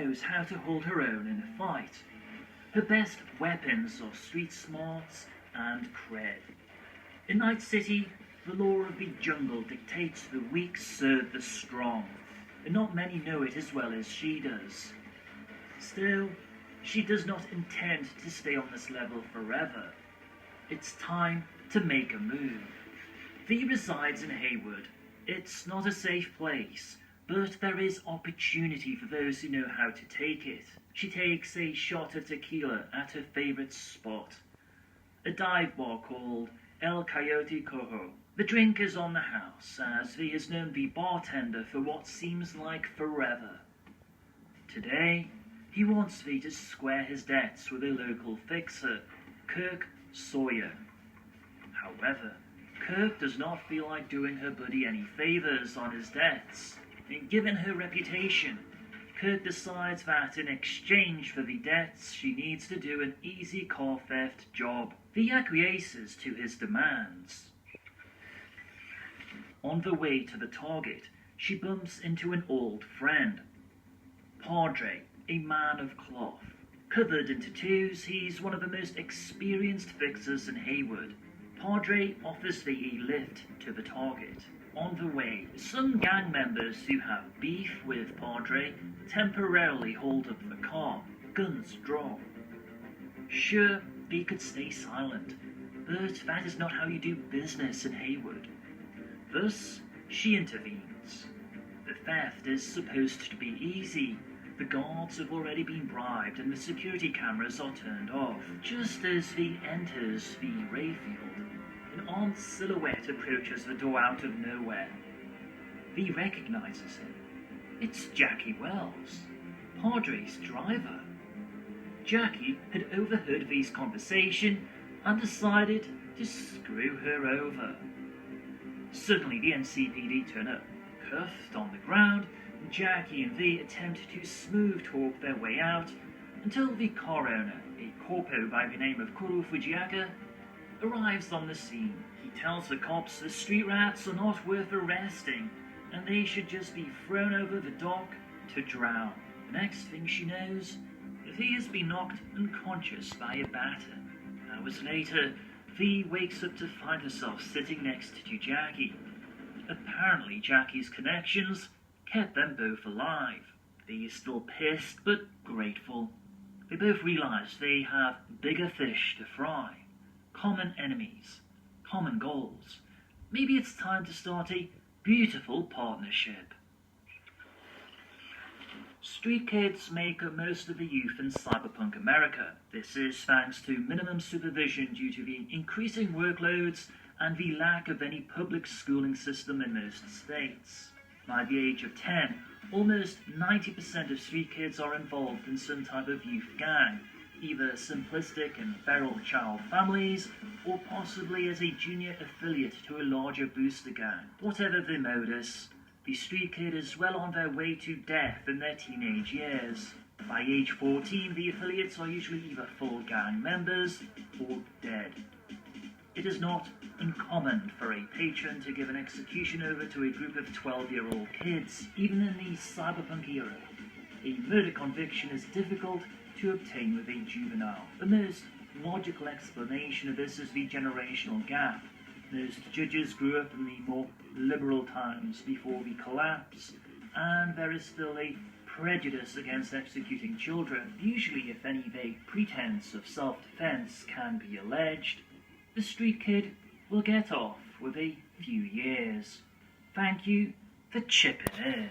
knows how to hold her own in a fight. Her best weapons are street smarts and cred. In Night City, the law of the jungle dictates the weak serve the strong, and not many know it as well as she does. Still, she does not intend to stay on this level forever. It's time to make a move. V resides in Hayward. It's not a safe place, but there is opportunity for those who know how to take it. She takes a shot of tequila at her favorite spot, a dive bar called El Coyote Cojo. The drink is on the house, as V has known the bartender for what seems like forever. Today, he wants V to square his debts with a local fixer, Kirk Sawyer. However, Kirk does not feel like doing her buddy any favours on his debts, and given her reputation, Kirk decides that in exchange for the debts, she needs to do an easy car theft job. V acquiesces to his demands. On the way to the target, she bumps into an old friend, Padre, a man of cloth. Covered in tattoos, he's one of the most experienced fixers in Hayward. Padre offers V a lift to the target. On the way, some gang members who have beef with Padre temporarily hold up the car, guns drawn. Sure, V could stay silent, but that is not how you do business in Hayward. Thus, she intervenes. The theft is supposed to be easy. The guards have already been bribed and the security cameras are turned off. Just as V enters the Rayfield, an armed silhouette approaches the door out of nowhere. V recognizes him. It's Jackie Wells, Padre's driver. Jackie had overheard V's conversation and decided to screw her over. Suddenly the NCPD turn up, cuffed on the ground, and Jackie and V attempt to smooth talk their way out until the car owner, a corpo by the name of Kuro Fujiaka, arrives on the scene. He tells the cops the street rats are not worth arresting and they should just be thrown over the dock to drown. The next thing she knows, V has been knocked unconscious by a batter. Hours later, V wakes up to find herself sitting next to Jackie. Apparently Jackie's connections kept them both alive. V is still pissed but grateful. They both realise they have bigger fish to fry. Common enemies, common goals. Maybe it's time to start a beautiful partnership. Street kids make up most of the youth in Cyberpunk America. This is thanks to minimum supervision due to the increasing workloads and the lack of any public schooling system in most states. By the age of 10, almost 90% of street kids are involved in some type of youth gang, either simplistic and feral child families, or possibly as a junior affiliate to a larger booster gang. Whatever the modus, the street kid is well on their way to death in their teenage years. By age 14, the affiliates are usually either full gang members or dead. It is not uncommon for a patron to give an execution over to a group of 12-year-old kids. Even in the cyberpunk era, a murder conviction is difficult to obtain with a juvenile. The most logical explanation of this is the generational gap. Most judges grew up in the more liberal times before the collapse, and there is still a prejudice against executing children. Usually, if any vague pretense of self-defense can be alleged, the street kid will get off with a few years. Thank you for chipping in.